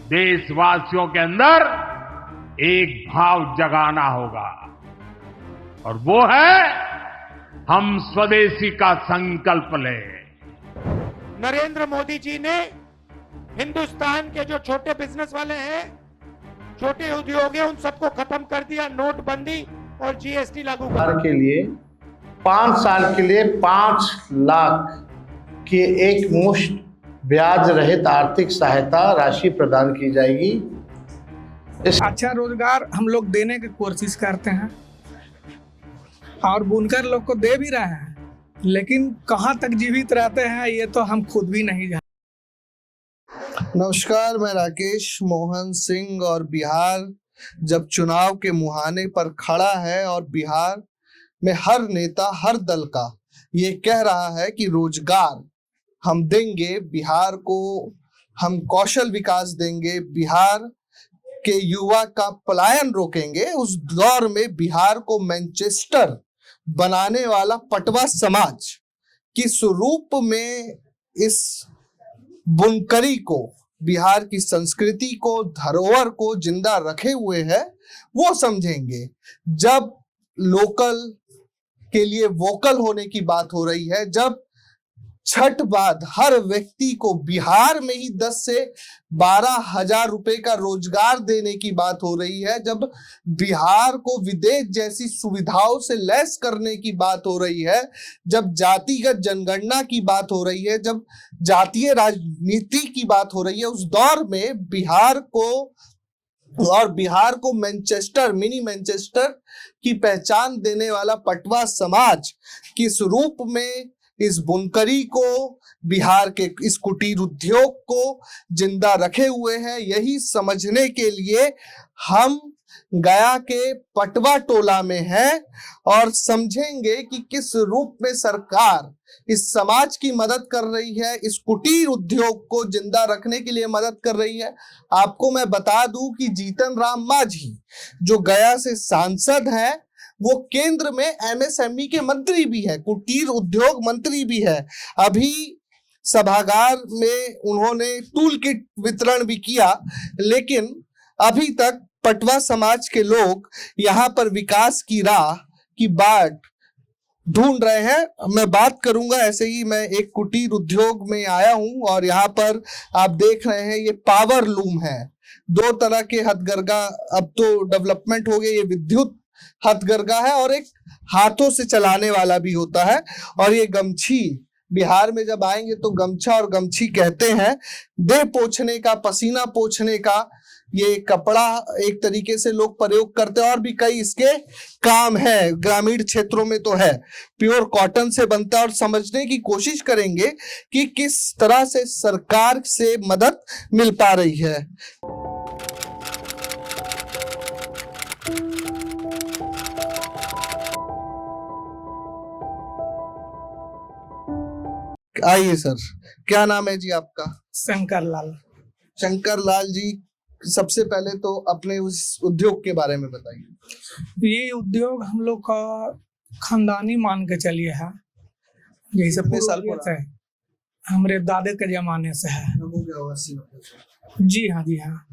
देशवासियों के अंदर एक भाव जगाना होगा और वो है हम स्वदेशी का संकल्प लें। नरेंद्र मोदी जी ने हिंदुस्तान के जो छोटे बिजनेस वाले हैं, छोटे उद्योग हैं, उन सबको खत्म कर दिया। नोटबंदी और जीएसटी लागू कर के लिए 5 साल के लिए 5 लाख की एक मुश्त ब्याज रहित आर्थिक सहायता राशि प्रदान की जाएगी। अच्छा रोजगार हम लोग देने की कोशिश करते हैं और बुनकर लोग को दे भी रहे हैं, लेकिन कहां तक जीवित रहते हैं ये तो हम खुद भी नहीं जानते। नमस्कार, मैं राकेश मोहन सिंह। और बिहार जब चुनाव के मुहाने पर खड़ा है और बिहार में हर नेता, हर दल का ये कह रहा है कि रोजगार हम देंगे, बिहार को हम कौशल विकास देंगे, बिहार के युवा का पलायन रोकेंगे, उस दौर में बिहार को मैनचेस्टर बनाने वाला पटवा समाज किस रूप में इस बुनकरी को, बिहार की संस्कृति को, धरोहर को जिंदा रखे हुए है, वो समझेंगे। जब लोकल के लिए वोकल होने की बात हो रही है, जब छठ बाद हर व्यक्ति को बिहार में ही 10 से 12 हजार रुपए का रोजगार देने की बात हो रही है, जब बिहार को विदेश जैसी सुविधाओं से लैस करने की बात हो रही है, जब जातिगत जनगणना की बात हो रही है, जब जातीय राजनीति की बात हो रही है, उस दौर में बिहार को मैनचेस्टर, मिनी मैनचेस्टर की पहचान देने वाला पटवा समाज किस रूप में इस बुनकरी को, बिहार के इस कुटीर उद्योग को जिंदा रखे हुए हैं, यही समझने के लिए हम गया के पटवा टोला में हैं और समझेंगे कि किस रूप में सरकार इस समाज की मदद कर रही है, इस कुटीर उद्योग को जिंदा रखने के लिए मदद कर रही है। आपको मैं बता दूं कि जीतन राम मांझी जो गया से सांसद हैं, वो केंद्र में एमएसएमई के मंत्री भी है, कुटीर उद्योग मंत्री भी है। अभी सभागार में उन्होंने टूल किट वितरण भी किया, लेकिन अभी तक पटवा समाज के लोग यहाँ पर विकास की राह की बाट ढूंढ रहे हैं। मैं बात करूंगा, ऐसे ही मैं एक कुटीर उद्योग में आया हूं और यहाँ पर आप देख रहे हैं ये पावर लूम है। 2 तरह के हथकरघा अब तो डेवलपमेंट हो गए, ये विद्युत हथकरघा है और एक हाथों से चलाने वाला भी होता है। और ये गमछी, बिहार में जब आएंगे तो गमछा और गमछी कहते हैं, देह पोंछने का, पसीना पोंछने का ये कपड़ा एक तरीके से लोग प्रयोग करते हैं। और भी कई इसके काम है, ग्रामीण क्षेत्रों में तो है, प्योर कॉटन से बनता है। और समझने की कोशिश करेंगे कि किस तरह से सरकार से मदद मिल पा रही है। आइए सर, क्या नाम है जी आपका? शंकर लाल। शंकर लाल जी, सबसे पहले तो अपने उस उद्योग के बारे में बताइए। ये उद्योग हम लोग का खानदानी मान के चलिए है, जैसे कितने साल से हमारे दादे के जमाने से है। जी हाँ, जी हाँ।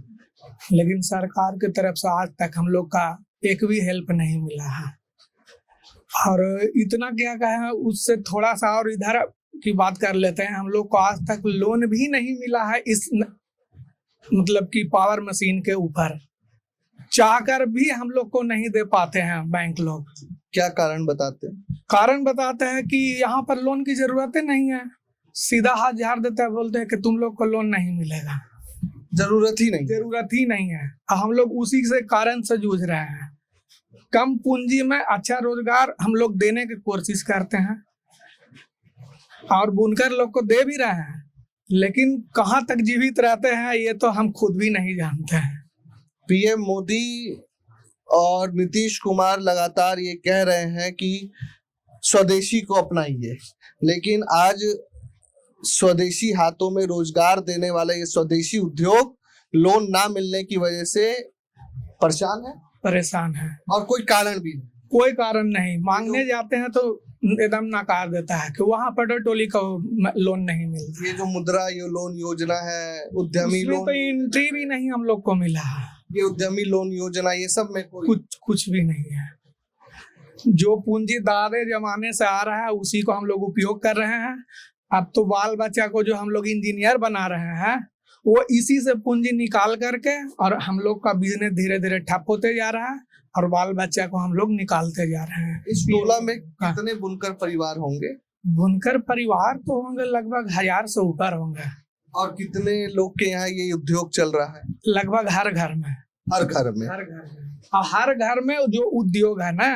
लेकिन सरकार की तरफ से आज तक हम लोग का एक भी हेल्प नहीं मिला है। और इतना क्या कहे, उससे थोड़ा सा और इधर की बात कर लेते हैं। हम लोग को आज तक लोन भी नहीं मिला है इस मतलब कि पावर मशीन के ऊपर, चाहकर भी हम लोग को नहीं दे पाते हैं बैंक लोग। क्या कारण बताते हैं? कारण बताते हैं कि यहाँ पर लोन की जरूरत नहीं है, सीधा हाथ झाड़ देता है, बोलते हैं कि तुम लोग को लोन नहीं मिलेगा। जरूरत ही नहीं है। हम लोग उसी से कारण से जूझ रहे हैं। कम पूंजी में अच्छा रोजगार हम लोग देने की कोशिश करते हैं और बुनकर लोग को दे भी रहे हैं, लेकिन कहां तक जीवित रहते हैं ये तो हम खुद भी नहीं जानते हैं। पीएम मोदी और नीतीश कुमार लगातार ये कह रहे हैं कि स्वदेशी को अपनाइए, लेकिन आज स्वदेशी हाथों में रोजगार देने वाला ये स्वदेशी उद्योग लोन ना मिलने की वजह से परेशान है और कोई कारण भी नहीं। कोई कारण नहीं। मांगने जाते हैं तो एकदम नकार देता है कि वहाँ पटल टोली का लोन नहीं मिलता। ये जो मुद्रा ये लोन योजना है, उद्यमी उसमें लोन, तो एंट्री भी नहीं हम लोग को मिला है। ये उद्यमी लोन योजना, ये सब में कुछ भी नहीं है। जो पूंजी दादे जमाने से आ रहा है उसी को हम लोग उपयोग कर रहे हैं। अब तो बाल बच्चा को जो हम लोग इंजीनियर बना रहे हैं वो इसी से पूंजी निकाल करके, और हम लोग का बिजनेस धीरे धीरे ठप होते जा रहा है और बाल बच्चा को हम लोग निकालते जा रहे हैं। इस टोला में कितने बुनकर परिवार होंगे? बुनकर परिवार तो होंगे लगभग 1000 से ऊपर होंगे। और कितने लोग के यहाँ ये उद्योग चल रहा है? लगभग हर घर में। हर घर में और हर घर में जो उद्योग है ना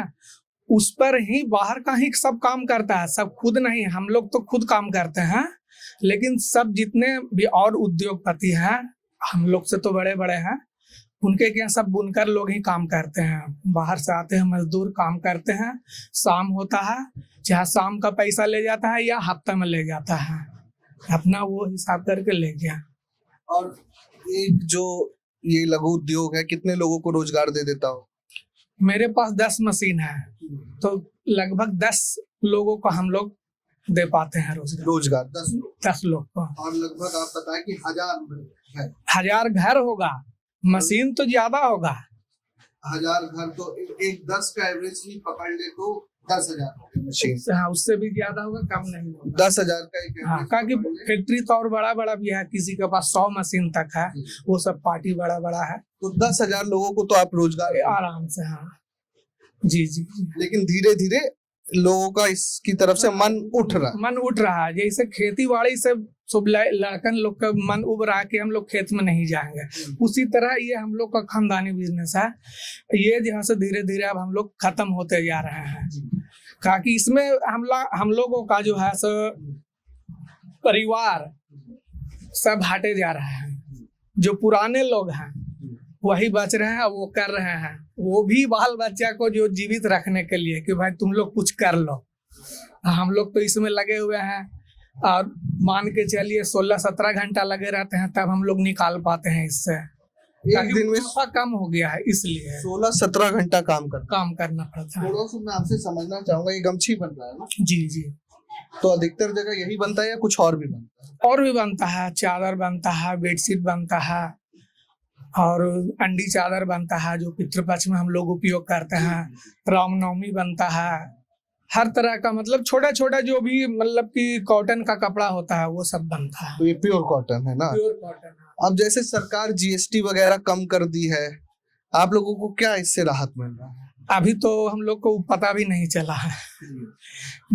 उस पर ही बाहर का ही सब काम करता है, सब खुद नहीं। हम लोग तो खुद काम करते हैं, लेकिन सब जितने भी और उद्योगपति हैं हम लोग से तो बड़े बड़े हैं, उनके क्या सब बुनकर लोग ही काम करते हैं। बाहर से आते हैं मजदूर, काम करते हैं, शाम होता है चाहे शाम का पैसा ले जाता है या हफ्ता में ले जाता है, अपना वो हिसाब करके ले गया। और एक जो ये लघु उद्योग है कितने लोगों को रोजगार दे देता हो? मेरे पास 10 मशीन है तो लगभग 10 लोगों को हम लोग दे पाते हैं रोजगार। 10 लोग को। और लगभग आप बताएं कि 1000 घर होगा, मशीन तो ज्यादा होगा। 1000 घर तो एक 10 का एवरेज ही पकड़ ले तो 10,000 मशीन। हाँ, उससे भी ज्यादा होगा, कम नहीं होगा। 10,000 का एक हाँ, क्योंकि फैक्ट्री तो और बड़ा बड़ा भी है, किसी के पास 100 मशीन तक है, वो सब पार्टी बड़ा बड़ा है। तो 10,000 लोगों को तो आप रोजगार आराम से। हाँ जी जी। लेकिन धीरे धीरे लोगों का इसकी तरफ से मन उठ रहा है। जैसे खेती बाड़ी से सब लड़कन लोग का मन उब रहा है कि हम लोग खेत में नहीं जाएंगे, उसी तरह ये हम लोग का खानदानी बिजनेस है। ये जहाँ से धीरे धीरे अब हम लोग खत्म होते जा रहे हैं, क्योंकि इसमें हम लोगों का जो है सो परिवार सब हटे जा रहे हैं। जो पुराने लोग हैं वही बच रहे हैं, वो कर रहे हैं, वो भी बाल बच्चा को जो जीवित रखने के लिए कि भाई तुम लोग कुछ कर लो। हम लोग तो इसमें लगे हुए हैं और मान के चलिए 16-17 घंटा लगे रहते हैं, तब हम लोग निकाल पाते हैं इससे। एक दिन में कम हो गया है, इसलिए 16-17 घंटा काम करना पड़ता है। थोड़ा सा मैं आपसे समझना चाहूंगा, ये गमछी बन रहा है ना? जी जी। तो अधिकतर जगह यही बनता है या कुछ और भी बनता है? और भी बनता है, चादर बनता है, बेडशीट बनता है और अंडी चादर बनता है जो पितृपक्ष में हम लोग उपयोग करते हैं। रामनवमी बनता है, हर तरह का मतलब छोटा छोटा जो भी मतलब कि कॉटन का कपड़ा होता है वो सब बनता है। तो ये प्योर कॉटन है ना? Pure cotton. अब जैसे सरकार जीएसटी वगैरह कम कर दी है, आप लोगों को क्या इससे राहत मिल रहा है? अभी तो हम लोग को पता भी नहीं चला है,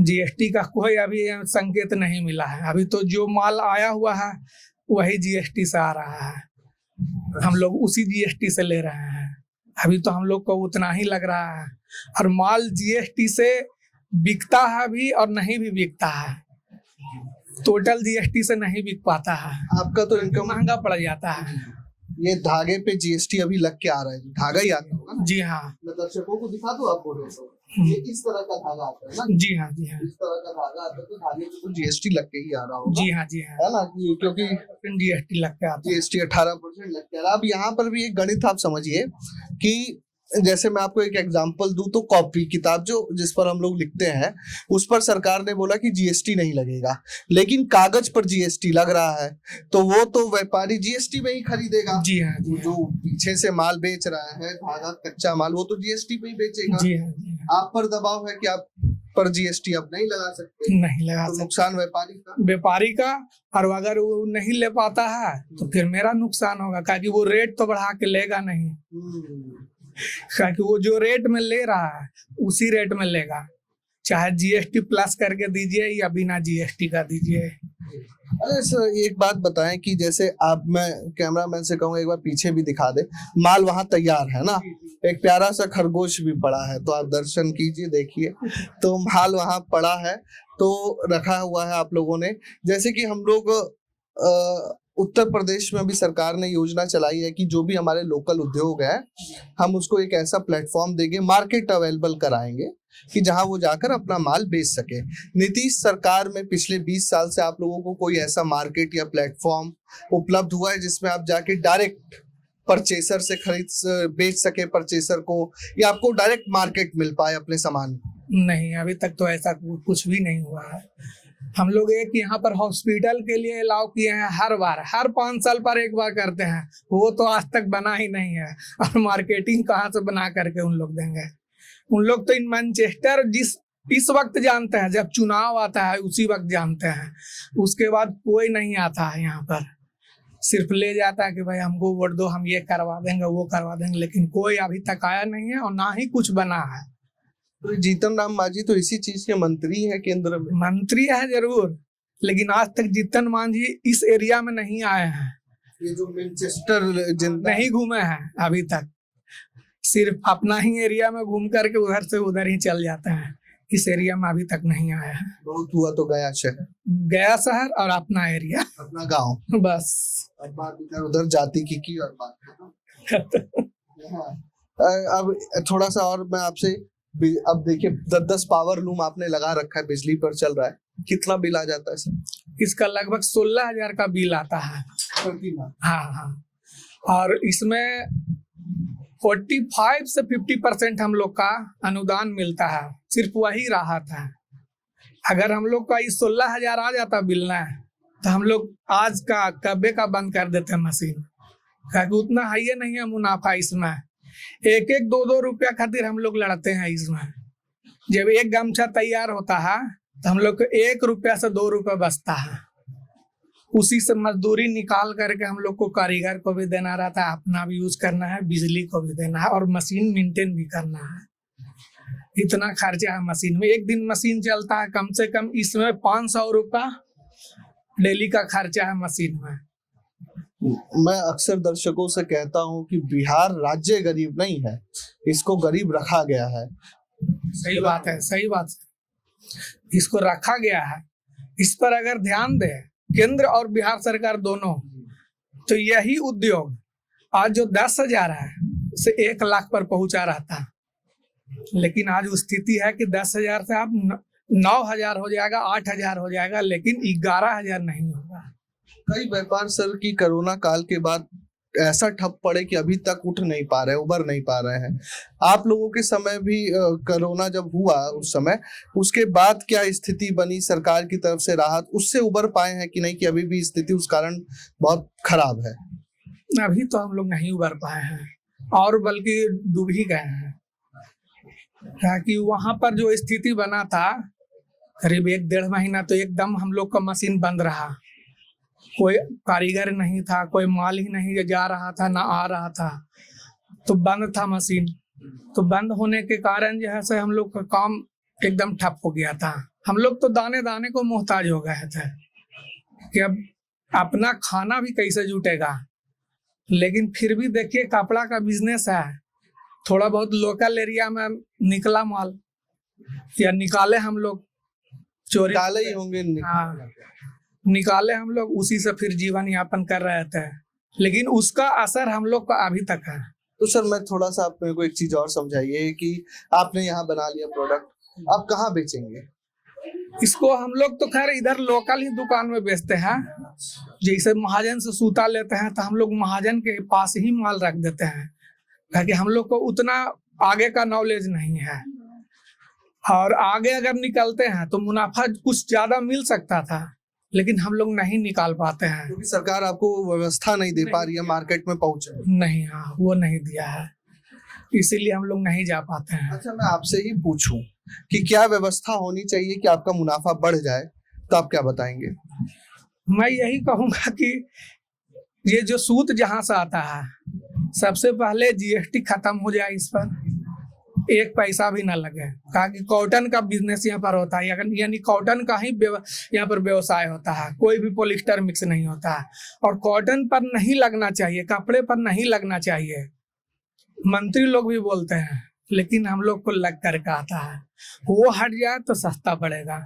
जीएसटी का कोई अभी संकेत नहीं मिला है। अभी तो जो माल आया हुआ है वही जीएसटी से आ रहा है, हम लोग उसी जीएसटी से ले रहे हैं। अभी तो हम लोग को उतना ही लग रहा है, और माल जीएसटी से बिकता है भी और नहीं भी बिकता है, टोटल जीएसटी से नहीं बिक पाता है। आपका तो इनकम महंगा पड़ जाता है। ये धागे पे जीएसटी अभी लग के आ रहा है, धागा ही आता होगा ना? जी हाँ। मैं दर्शकों को दिखा दूं आपको, ये इस तरह का धागा आता है ना? जी हाँ जी हाँ। इस तरह का धागा आता है तो धागे पे तो जीएसटी लग के ही आ रहा होगा। जी हाँ जी हाँ, है ना? क्योंकि जीएसटी लग के आता है। जीएसटी 18% लग के आ रहा है। अब यहाँ पर भी एक गणित आप समझिए कि जैसे मैं आपको एक एग्जांपल दूं तो कॉपी किताब जो जिस पर हम लोग लिखते हैं उस पर सरकार ने बोला कि जीएसटी नहीं लगेगा, लेकिन कागज पर जीएसटी लग रहा है, तो वो तो व्यापारी जीएसटी में ही खरीदेगा। जी हाँ जी। जो पीछे से माल बेच रहा है, धागा कच्चा माल, वो तो जीएसटी पे ही बेचेगा। जी हाँ जी हाँ। आप पर दबाव है कि आप पर जीएसटी अब नहीं लगा सकते, नहीं लगा तो सकते। नुकसान व्यापारी का, और अगर वो नहीं ले पाता है तो फिर मेरा नुकसान होगा, क्योंकि वो रेट तो बढ़ा के लेगा नहीं, क्योंकि वो जो रेट में ले रहा है उसी रेट में लेगा, चाहे जीएसटी प्लस करके दीजिए या बिना जीएसटी का दीजिए। अरे सर एक बात बताएं कि जैसे आप, मैं कैमरामैन से कहूँगा एक बार पीछे भी दिखा दे, माल वहाँ तैयार है ना, एक प्यारा सा खरगोश भी पड़ा है, तो आप दर्शन कीजिए, देखिए तो माल वहाँ पड़ा है, तो रखा हुआ है आप लोगों ने। जैसे कि हम लोग उत्तर प्रदेश में भी सरकार ने योजना चलाई है कि जो भी हमारे लोकल उद्योग है हम उसको एक ऐसा प्लेटफॉर्म देंगे, मार्केट अवेलेबल कराएंगे कि जहां वो जाकर अपना माल बेच सके। नीतीश सरकार में पिछले 20 साल से आप लोगों को कोई ऐसा मार्केट या प्लेटफॉर्म उपलब्ध हुआ है जिसमें आप जाके डायरेक्ट परचेसर से बेच सके परचेसर को, या आपको डायरेक्ट मार्केट मिल पाए अपने सामान? नहीं, अभी तक तो ऐसा कुछ भी नहीं हुआ है। हम लोग एक यहाँ पर हॉस्पिटल के लिए अलाउ किए हैं, हर 5 साल पर एक बार करते हैं, वो तो आज तक बना ही नहीं है। और मार्केटिंग कहाँ से बना करके उन लोग देंगे? उन लोग तो इन मैनचेस्टर इस वक्त जानते हैं, जब चुनाव आता है उसी वक्त जानते हैं, उसके बाद कोई नहीं आता है यहाँ पर। सिर्फ ले जाता है कि भाई हमको वोट दो, हम ये करवा देंगे वो करवा देंगे, लेकिन कोई अभी तक आया नहीं है और ना ही कुछ बना है। तो जीतन राम मांझी तो इसी चीज के मंत्री हैं केंद्र में। मंत्री है जरूर, लेकिन आज तक जीतन मांझी इस एरिया में नहीं आए हैं। ये जो मैनचेस्टर नहीं घूमे हैं अभी तक, सिर्फ अपना ही एरिया में घूम करके उधर से उधर ही चल जाते हैं। इस एरिया में अभी तक नहीं आया है। बहुत हुआ तो गया शहर और अपना एरिया, अपना गांव, बस। अब बात इधर उधर जाति की और बात। अब थोड़ा सा और मैं आपसे, अब देखिए 10-10 पावर लूम आपने लगा रखा है, बिजली पर चल रहा है, कितना बिल आ जाता है सर? इसका लगभग 16,000 का बिल आता है प्रति माह। हाँ, और इसमें 45 से 50% हम लोग का अनुदान मिलता है, सिर्फ वही राहत है। अगर हम लोग का इस 16,000 आ जाता बिल ना, तो हम लोग आज का कब्बे का बंद कर देते मशीन, क्योंकि उतना है ही नहीं है मुनाफा इसमें। 1-1, 2-2 रुपया खातिर हम लोग लड़ते हैं इसमें। जब एक गमछा तैयार होता है तो हम लोग को 1 रुपया से 2 रुपया बचता है, उसी से मजदूरी निकाल करके हम लोग को कारीगर को भी देना रहता है, अपना भी यूज करना है, बिजली को भी देना है और मशीन मेंटेन भी करना है। इतना खर्चा है मशीन में। एक दिन मशीन चलता है, कम से कम इसमें 500 रुपया डेली का खर्चा है मशीन में। मैं अक्सर दर्शकों से कहता हूं कि बिहार राज्य गरीब नहीं है, इसको गरीब रखा गया है। सही बात है, सही बात है। इसको रखा गया है, इस पर अगर ध्यान दे केंद्र और बिहार सरकार दोनों, तो यही उद्योग आज जो 10,000 है से 1 लाख पर पहुंचा रहता, लेकिन आज वो स्थिति है कि 10,000 से आप 9,000 हो जाएगा, 8,000 हो जाएगा, लेकिन 11,000 नहीं होगा। कई व्यापार सर की कोरोना काल के बाद ऐसा ठप पड़े कि अभी तक उठ नहीं पा रहे, उबर नहीं पा रहे हैं। आप लोगों के समय भी कोरोना जब हुआ उस समय, उसके बाद क्या स्थिति बनी? सरकार की तरफ से राहत, उससे उबर पाए हैं कि नहीं, कि अभी भी स्थिति उस कारण बहुत खराब है? अभी तो हम लोग नहीं उबर पाए हैं, और बल्कि डूब ही गए हैं। ताकि वहां पर जो स्थिति बना था करीब 1-1.5 महीना, तो एकदम हम लोग का मशीन बंद रहा, कोई कारीगर नहीं था, कोई माल ही नहीं जा रहा था, ना आ रहा था, तो बंद था मशीन। तो बंद होने के कारण जो है से हम लोग का काम एकदम ठप हो गया था। हम लोग तो दाने दाने को मोहताज हो गए थे कि अब अपना खाना भी कैसे जुटेगा। लेकिन फिर भी देखिए, कपड़ा का बिजनेस है, थोड़ा बहुत लोकल एरिया में निकला माल, या निकाले हम लोग, चोरी निकाले ही होंगे। हाँ, निकाले हम लोग, उसी से फिर जीवन यापन कर रहे थे, लेकिन उसका असर हम लोग का अभी तक है। तो सर मैं थोड़ा सा, आप मेरे को एक चीज और समझाइए कि आपने यहाँ बना लिया प्रोडक्ट, आप कहाँ बेचेंगे इसको? हम लोग तो खैर इधर लोकल ही दुकान में बेचते हैं। जैसे महाजन से सूता लेते हैं तो हम लोग महाजन के पास ही माल रख देते हैं, क्योंकि हम लोग को उतना आगे का नॉलेज नहीं है, और आगे अगर निकलते हैं तो मुनाफा कुछ ज्यादा मिल सकता था, लेकिन हम लोग नहीं निकाल पाते हैं, क्योंकि सरकार आपको व्यवस्था नहीं दे पा रही है मार्केट में पहुंचने। नहीं, हाँ, वो नहीं दिया है, इसीलिए हम लोग नहीं जा पाते हैं। अच्छा, मैं आपसे ही पूछूं कि क्या व्यवस्था होनी चाहिए कि आपका मुनाफा बढ़ जाए, तो आप क्या बताएंगे? मैं यही कहूंगा कि ये जो सूत जहां से आता है, सबसे पहले जीएसटी खत्म हो जाए, इस पर 1 पैसा भी ना लगे, क्योंकि कॉटन का बिजनेस यहाँ पर होता है, यानी कॉटन का ही यहाँ पर व्यवसाय होता है, कोई भी पॉलिस्टर मिक्स नहीं होता है, और कॉटन पर नहीं लगना चाहिए, कपड़े पर नहीं लगना चाहिए। मंत्री लोग भी बोलते हैं, लेकिन हम लोग को लग करके आता है। वो हट जाए तो सस्ता पड़ेगा,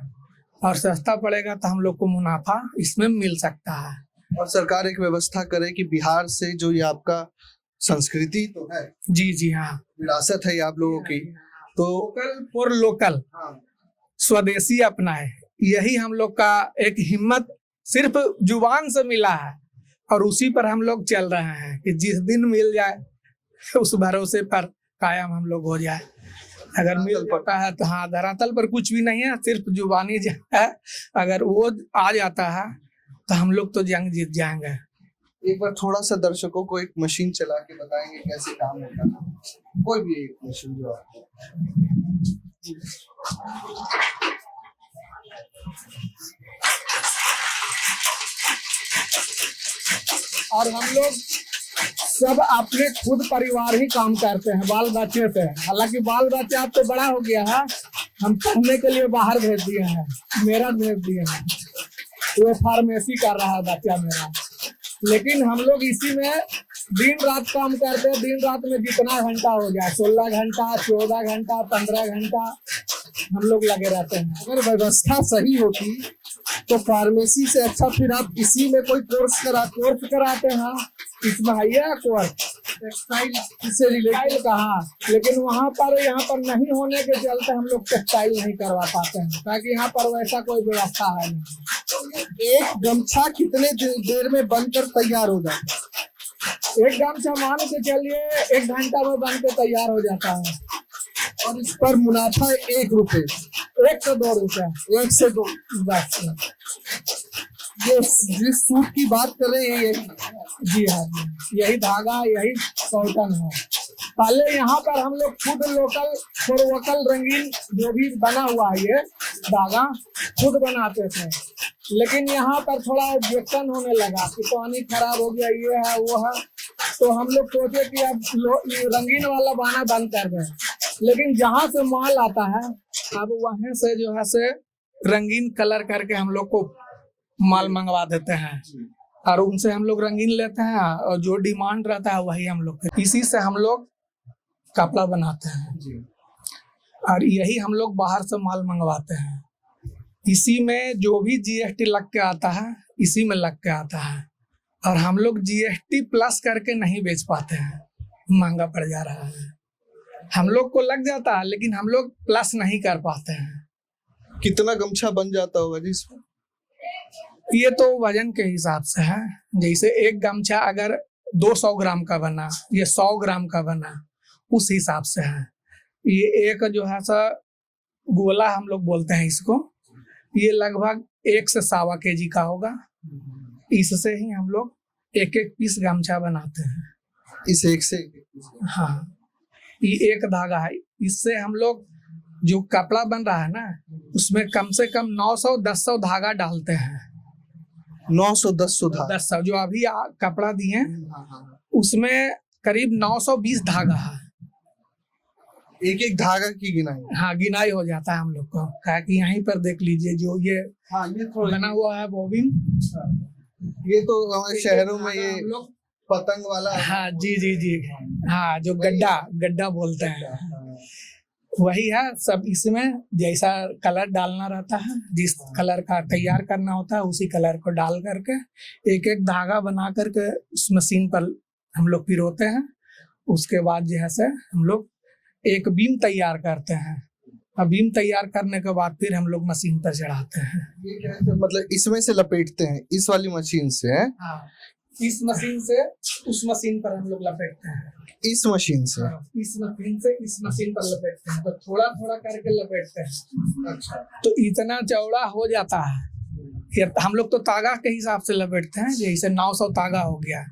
और सस्ता पड़ेगा तो हम लोग को मुनाफा इसमें मिल सकता है। और सरकार एक व्यवस्था करे कि बिहार से जो ये आपका संस्कृति तो है, जी हाँ, विरासत है ये आप लोगों की, तो लोकल फॉर लोकल, स्वदेशी अपनाए, यही हम लोग का एक हिम्मत सिर्फ जुबान से मिला है, और उसी पर हम लोग चल रहे हैं कि जिस दिन मिल जाए उस भरोसे पर कायम हम लोग हो जाए। अगर मिल जाता है तो हाँ, धरातल पर कुछ भी नहीं है, सिर्फ जुबानी है। अगर वो आ जाता है तो हम लोग तो जंग जीत जाएंगे। एक बार थोड़ा सा दर्शकों को एक मशीन चला के बताएंगे कैसे काम होता है, कोई भी एक मशीन जो आपको। और हम लोग सब अपने खुद परिवार ही काम करते हैं, बाल बच्चे से। हालांकि बाल बच्चा अब तो बड़ा हो गया है, हम पढ़ने के लिए बाहर भेज दिए हैं, मेरा भेज दिए हैं। वो फार्मेसी कर रहा है बच्चा मेरा, लेकिन हम लोग इसी में दिन रात काम करते हैं। दिन रात में जितना घंटा हो जाए, 16 घंटा, 14 घंटा, 15 घंटा हम लोग लगे रहते हैं। अगर व्यवस्था सही होती तो फार्मेसी से अच्छा फिर आप इसी में कोई कोर्स कराते हैं। इसमें है कोर्स टेक्सटाइल से रिलेटेड कहा, लेकिन वहाँ पर यहाँ पर नहीं होने के चलते हम लोग टेक्सटाइल नहीं करवा पाते हैं, ताकि यहाँ पर वैसा कोई व्यवस्था है नहीं। एक गमछा कितने देर में बनकर तैयार हो जाता है? एक गमछा मान के चलिए 1 घंटा में बन के तैयार हो जाता है। और इस पर मुनाफा 1 रुपए, 1 से 2 रुपए, 1 से 2 बस। ये जिस सूट की बात कर रहे हैं, जी हाँ, यही धागा, यही कॉटन है। पहले यहाँ पर हम लोग खुद लोकल रंगीन जो भी बना हुआ है ये धागा खुद बनाते थे, लेकिन यहाँ पर थोड़ा ऑब्जेक्शन होने लगा कि पानी खराब हो गया, ये है वो है, तो हम लोग सोचे कि अब रंगीन वाला बना बंद कर दें। लेकिन जहाँ से माल आता है अब वहाँ से जो है से रंगीन कलर करके हम लोग को माल मंगवा देते हैं, और उनसे हम लोग रंगीन लेते हैं, और जो डिमांड रहता है वही हम लोग, इसी से हम लोग कपड़ा बनाते हैं। और यही हम लोग बाहर से माल मंगवाते हैं। इसी में जो भी जीएसटी लग के आता है, इसी में लग के आता है, और हम लोग जीएसटी प्लस करके नहीं बेच पाते हैं, महंगा पड़ जा रहा है। हम लोग को लग जाता है, लेकिन हम लोग प्लस नहीं कर पाते हैं। कितना गमछा बन जाता होगा जी इसमें? ये तो वजन के हिसाब से है। जैसे एक गमछा अगर 200 ग्राम का बना, ये 100 ग्राम का बना, उस हिसाब से है। ये एक जो है सा गोला हम लोग बोलते हैं इसको, ये लगभग 1 से 1.25 kg का होगा। इससे ही हम लोग 1-1 पीस गमछा बनाते हैं। इस एक से हाँ, ये एक धागा है। इससे हम लोग जो कपड़ा बन रहा है ना, उसमें कम से कम 900-1000 धागा डालते हैं। 900-1000 धागा, 1000 जो अभी कपड़ा दिए उसमें करीब 920 धागा है। एक धागा की गिनाई? हाँ, गिनाई हो जाता है हम लोग को। कि यहीं पर देख लीजिए जो ये बना हुआ है बॉबिन, ये तो हमारे शहरों में ये लोग पतंग वाला। हाँ जी, हाँ, जो गड्ढा बोलते हैं, वही है सब। इसमें जैसा कलर डालना रहता है, जिस कलर का तैयार करना होता है, उसी कलर को डाल करके एक धागा बना करके उस मशीन पर हम लोग पिरोते हैं। उसके बाद जो है से हम लोग एक बीम तैयार करते हैं, और बीम तैयार करने के बाद फिर हम लोग मशीन पर चढ़ाते हैं। ये कैसे, मतलब इसमें से लपेटते हैं इस वाली मशीन से? हाँ, इस मशीन से उस मशीन पर हम लोग लपेटते हैं। इस मशीन से? इस मशीन से इस मशीन पर लपेटते हैं, तो थोड़ा थोड़ा करके लपेटते हैं। अच्छा, तो इतना चौड़ा हो जाता है। हम लोग तो तागा के हिसाब से लपेटते हैं। जैसे 900 तागा हो गया,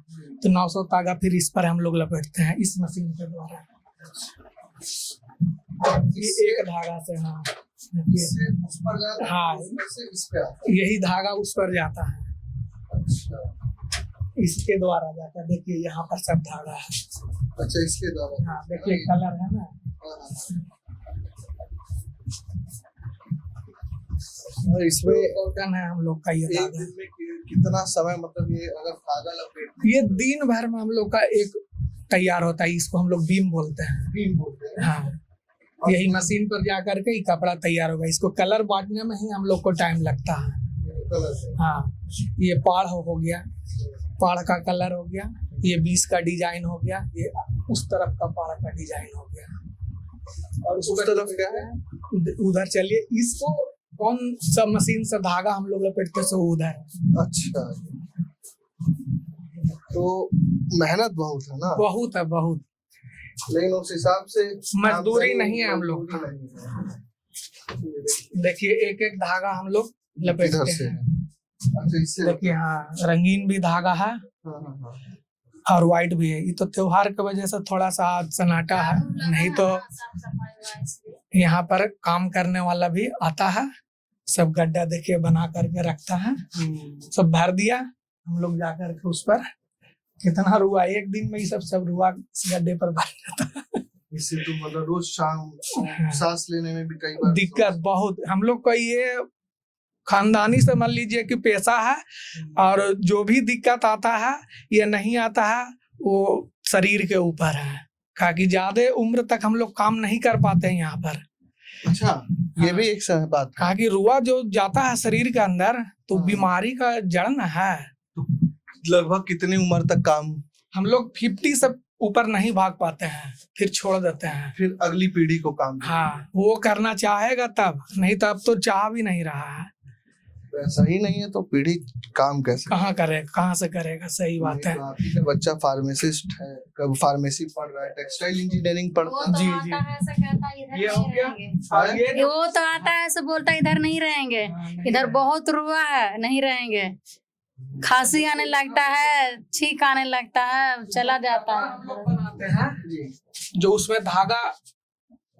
तो 900 तागा फिर इस पर हम लोग लपेटते हैं इस मशीन के द्वारा। एक धागा से, हाँ, उस पर जाता है, हाँ, से इस पे आता है। यही धागा उस पर जाता है। अच्छा, इसके द्वारा जाता है। देखिए यहाँ पर सब धागा है। अच्छा, इसके द्वारा। हाँ, देखिए कलर है ना। और इसमें कॉटन है हम लोग का। ये एक दिन में कितना समय, मतलब ये अगर धागा लपेट, ये दिन भर में हम लोग का एक तैयार होता है। इसको हम लोग बीम बोलते हैं। बीम बोलते हैं। हाँ, यही मशीन पर जा करके ही कपड़ा तैयार होगा। इसको कलर बांटने में ही हम लोग को टाइम लगता है। हाँ, ये पाड़ हो गया, पाड़ का कलर हो गया, ये 20 का डिजाइन हो गया, ये उस तरफ का पाड़ का डिजाइन हो गया, और उस तरफ क्या है उधर। चलिए, इसको कौन सा मशीन से धागा हम लोग लपेटते से उधर। अच्छा, तो मेहनत बहुत है ना? बहुत है, बहुत। लेकिन उस हिसाब से मजदूरी नहीं है हम लोग का। देखिए एक एक धागा हम लोग लपेटते हैं। अच्छा, इससे देखिए हाँ, रंगीन भी धागा है और व्हाइट भी है। ये तो त्योहार की वजह से थोड़ा सा आज सन्नाटा है, नहीं तो यहाँ पर काम करने वाला भी आता है, सब गड्ढा देखिए बना करके रखता है, सब भर दिया, हम लोग जाकर के उस पर कितना रुआ, एक दिन में ही सब रुआ इस गड्ढे पर भर जाता है। इससे तो मतलब रोज शाम सांस लेने में भी कई बार दिक्कत बहुत। हम लोग का ये खानदानी से मान लीजिए कि पेशा है, और जो भी दिक्कत आता है ये नहीं आता है वो शरीर के ऊपर है, क्योंकि ज्यादा उम्र तक हम लोग काम नहीं कर पाते हैं यहाँ पर। अच्छा, ये भी एक सही बात है। कि रुआ जो जाता है शरीर के अंदर तो बीमारी का जड़ न है। लगभग कितनी उम्र तक काम? हम लोग 50 से ऊपर नहीं भाग पाते हैं, फिर छोड़ देते हैं, फिर अगली पीढ़ी को काम। हाँ, वो करना चाहेगा तब, नहीं तो अब तो चाह भी नहीं रहा है। ऐसा ही नहीं है तो पीढ़ी काम कैसे कहाँ करेगा, कहाँ से करेगा? सही बात है। आपका बच्चा फार्मासिस्ट है, कब फार्मेसी पढ़ रहा है, टेक्सटाइल इंजीनियरिंग पढ़ता है। जी ये हो गया। वो तो आता है ऐसे बोलता है इधर नहीं रहेंगे, इधर बहुत रुआ है, नहीं रहेंगे, खांसी आने लगता है, छींक आने लगता है, चला जाता है। बनाते हैं जो उसमें धागा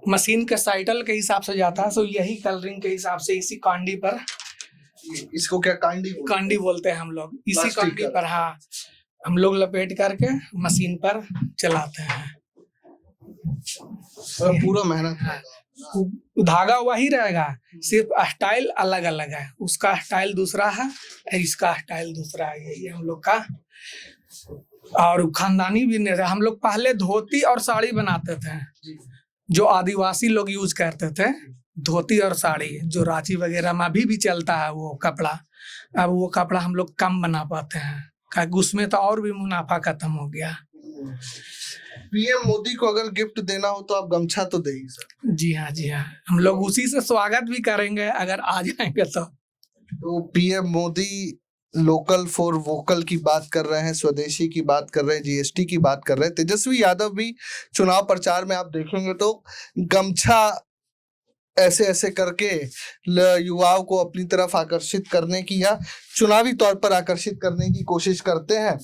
मशीन के साइकिल के हिसाब से जाता है, तो यही कलरिंग के हिसाब से इसी कांडी पर, इसको क्या कांडी बोलते हैं हम लोग, इसी कांडी पर हाँ हम लोग लपेट करके मशीन पर चलाते हैं। पूरा मेहनत है। धागा वही रहेगा, सिर्फ स्टाइल अलग अलग है, उसका स्टाइल दूसरा है, इसका स्टाइल दूसरा है, यही हम लोग का। और खानदानी भी नहीं, हम लोग पहले धोती और साड़ी बनाते थे, जो आदिवासी लोग यूज करते थे, धोती और साड़ी, जो रांची वगैरह में अभी भी चलता है वो कपड़ा। अब वो कपड़ा हम लोग कम बना पाते हैं, क्योंकि उसमें तो और भी मुनाफा खत्म हो गया। पीएम मोदी को अगर गिफ्ट देना हो तो आप गमछा तो दे ही सर। जी हाँ, जी हाँ, हम लोग उसी से स्वागत भी करेंगे अगर आ जाएंगे तो PM Modi local for vocal की बात कर रहे हैं, स्वदेशी की बात कर रहे हैं, जीएसटी की बात कर रहे हैं। तेजस्वी यादव भी चुनाव प्रचार में आप देखेंगे तो गमछा ऐसे ऐसे करके युवाओं को अपनी तरफ आकर्षित करने की या चुनावी तौर पर आकर्षित करने की कोशिश करते हैं।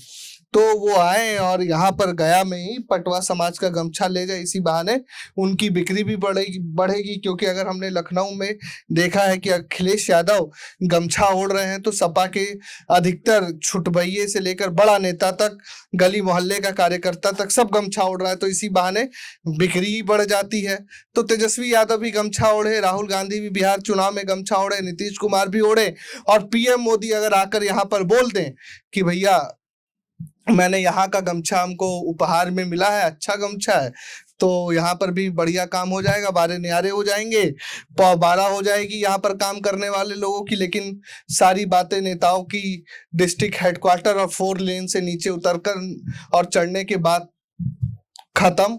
तो वो आए और यहाँ पर गया में ही पटवा समाज का गमछा ले जाए, इसी बहाने उनकी बिक्री भी बढ़ेगी। क्योंकि अगर हमने लखनऊ में देखा है कि अखिलेश यादव गमछा ओढ़ रहे हैं तो सपा के अधिकतर छुटभइये से लेकर बड़ा नेता तक, गली मोहल्ले का कार्यकर्ता तक सब गमछा ओढ़ रहा है, तो इसी बहाने बिक्री बढ़ जाती है। तो तेजस्वी यादव भी गमछा ओढ़े, राहुल गांधी भी बिहार चुनाव में गमछा ओढ़े, नीतीश कुमार भी ओढ़े, और पीएम मोदी अगर आकर यहाँ पर बोल दें कि भैया मैंने यहाँ का गमछा हमको उपहार में मिला है, अच्छा गमछा है, तो यहाँ पर भी बढ़िया काम हो जाएगा, बारे न्यारे हो जाएंगे, 12 हो जाएगी यहाँ पर काम करने वाले लोगों की। लेकिन सारी बातें नेताओं की डिस्ट्रिक्ट हेडक्वार्टर और 4 लेन से नीचे उतरकर और चढ़ने के बाद खत्म।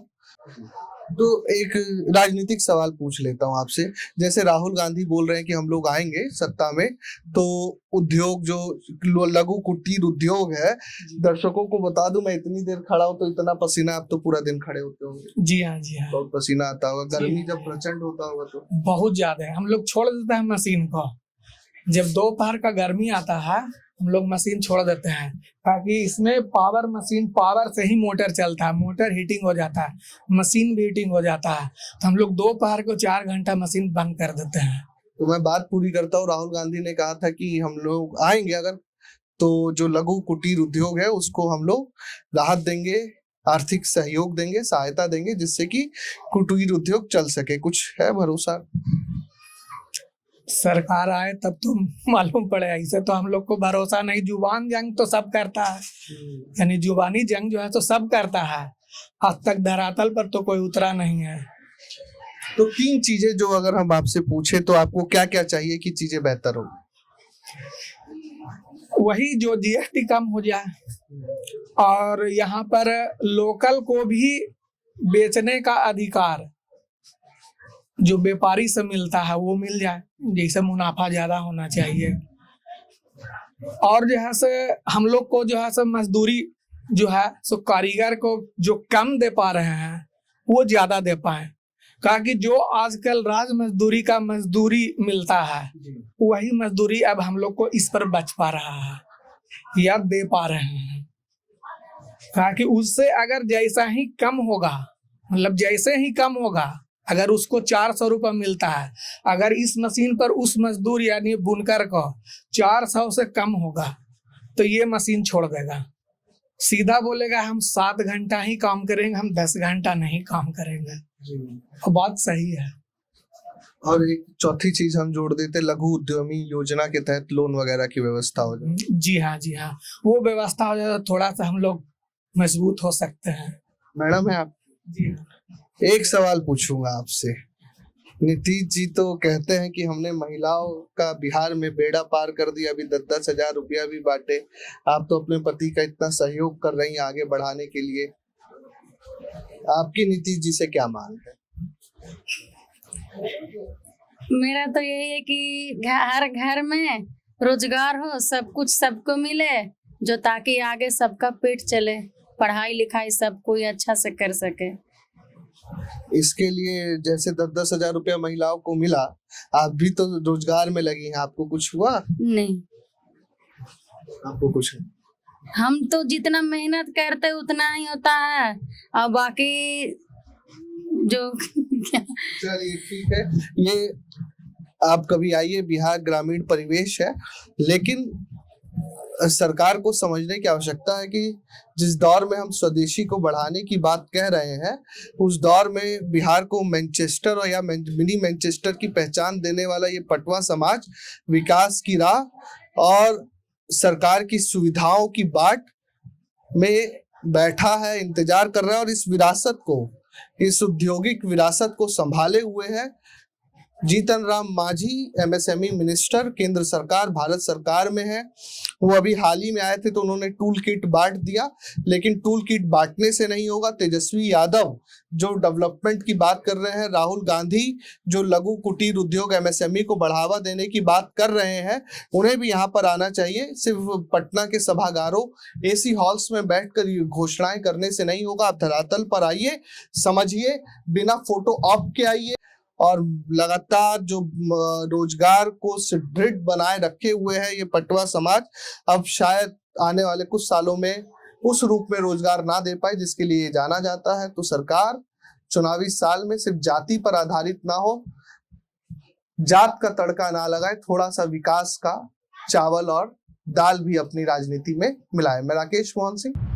तो एक राजनीतिक सवाल पूछ लेता हूँ आपसे, जैसे राहुल गांधी बोल रहे हैं कि हम लोग आएंगे सत्ता में तो उद्योग, जो लघु कुटीर उद्योग है, दर्शकों को बता दूं, मैं इतनी देर खड़ा हूँ तो इतना पसीना, आप तो पूरा दिन खड़े होते होंगे। जी हाँ, जी हाँ, बहुत पसीना आता होगा, गर्मी जब प्रचंड होता होगा तो बहुत ज्यादा है। हम लोग छोड़ देते हैं मशीन को, जब दोपहर का गर्मी आता है हम लोग मशीन छोड़ देते हैं, ताकि इसमें पावर से ही मोटर चलता है, मोटर हीटिंग हो जाता है, मशीन भी हीटिंग हो जाता है, तो हम लोग दोपहर को 4 घंटा मशीन बंद कर देते हैं। तो मैं बात पूरी करता हूँ। राहुल गांधी ने कहा था कि हम लोग आएंगे अगर तो जो लघु कुटीर उद्योग है उसको हम लोग राहत देंगे, आर्थिक सहयोग देंगे, सहायता देंगे, जिससे कि कुटीर उद्योग चल सके। कुछ है भरोसा? सरकार आए तब तो मालूम पड़े, ऐसे तो हम लोग को भरोसा नहीं। जुबान जंग तो सब करता है, यानी जुबानी जंग जो है तो सब करता है, आज तक धरातल पर तो कोई उतरा नहीं है। तो 3 चीजें जो अगर हम आपसे पूछे तो आपको क्या क्या चाहिए कि चीजें बेहतर हो? वही जो जीएसटी कम हो जाए, और यहाँ पर लोकल को भी बेचने का अधिकार जो व्यापारी से मिलता है वो मिल जाए, जैसे मुनाफा ज्यादा होना चाहिए। और जो है से हम लोग को जो है से मजदूरी जो है सो कारीगर को जो कम दे पा रहे हैं वो ज्यादा दे पाए। कहा कि जो आजकल राज मजदूरी का मजदूरी मिलता है वही मजदूरी अब हम लोग को इस पर बच पा रहा है या दे पा रहे हैं। कहा कि उससे अगर जैसा ही कम होगा, मतलब जैसे ही कम होगा, अगर उसको 400 रुपये मिलता है, अगर इस मशीन पर उस मजदूर यानी बुनकर को 400 से कम होगा तो ये मशीन छोड़ देगा। सीधा बोलेगा हम 7 घंटा ही काम करेंगे, हम 10 घंटा नहीं काम करेंगे। और बात सही है। और एक चौथी चीज हम जोड़ देते, लघु उद्यमी योजना के तहत लोन वगैरह की व्यवस्था हो जाए। जी हाँ, जी हाँ, वो व्यवस्था हो जाए तो थोड़ा सा हम लोग मजबूत हो सकते हैं। मैडम है आप जी, एक सवाल पूछूंगा आपसे। नीतीश जी तो कहते हैं कि हमने महिलाओं का बिहार में बेड़ा पार कर दिया, अभी 10-10 हजार रुपया भी बांटे। आप तो अपने पति का इतना सहयोग कर रही हैं आगे बढ़ाने के लिए, आपकी नीतीश जी से क्या मांग है? मेरा तो यही है कि हर घर में रोजगार हो, सब कुछ सबको मिले, जो ताकि आगे सबका पेट चले, पढ़ाई लिखाई सब कोई अच्छा से कर सके। इसके लिए जैसे 10-10 हजार रुपया महिलाओं को मिला, आप भी तो रोजगार में लगी हैं, आपको कुछ हुआ? नहीं, आपको कुछ है? हम तो जितना मेहनत करते उतना ही होता है, और बाकी जो चलिए ठीक है। ये आप कभी आइए, बिहार ग्रामीण परिवेश है, लेकिन सरकार को समझने की आवश्यकता है कि जिस दौर में हम स्वदेशी को बढ़ाने की बात कह रहे हैं, उस दौर में बिहार को मैनचेस्टर और या मिनी मैनचेस्टर की पहचान देने वाला ये पटवा समाज विकास की राह और सरकार की सुविधाओं की बाट में बैठा है, इंतजार कर रहा है, और इस विरासत को, इस औद्योगिक विरासत को संभाले हुए है जीतन राम मांझी, एमएसएमई मिनिस्टर, केंद्र सरकार, भारत सरकार में है। वो अभी हाल ही में आए थे तो उन्होंने टूल किट बांट दिया, लेकिन टूल किट बांटने से नहीं होगा। तेजस्वी यादव जो डेवलपमेंट की बात कर रहे हैं, राहुल गांधी जो लघु कुटीर उद्योग एमएसएमई को बढ़ावा देने की बात कर रहे हैं, उन्हें भी यहाँ पर आना चाहिए। सिर्फ पटना के सभागारों, एसी हॉल्स में बैठकर घोषणाएं करने से नहीं होगा। आप धरातल पर आइए, समझिए, बिना फोटो ऑप के आइए, और लगातार जो रोजगार को सुदृढ़ बनाए रखे हुए है ये पटवा समाज, अब शायद आने वाले कुछ सालों में उस रूप में रोजगार ना दे पाए जिसके लिए जाना जाता है। तो सरकार चुनावी साल में सिर्फ जाति पर आधारित ना हो, जात का तड़का ना लगाए, थोड़ा सा विकास का चावल और दाल भी अपनी राजनीति में मिलाए। मैं राकेश मोहन सिंह।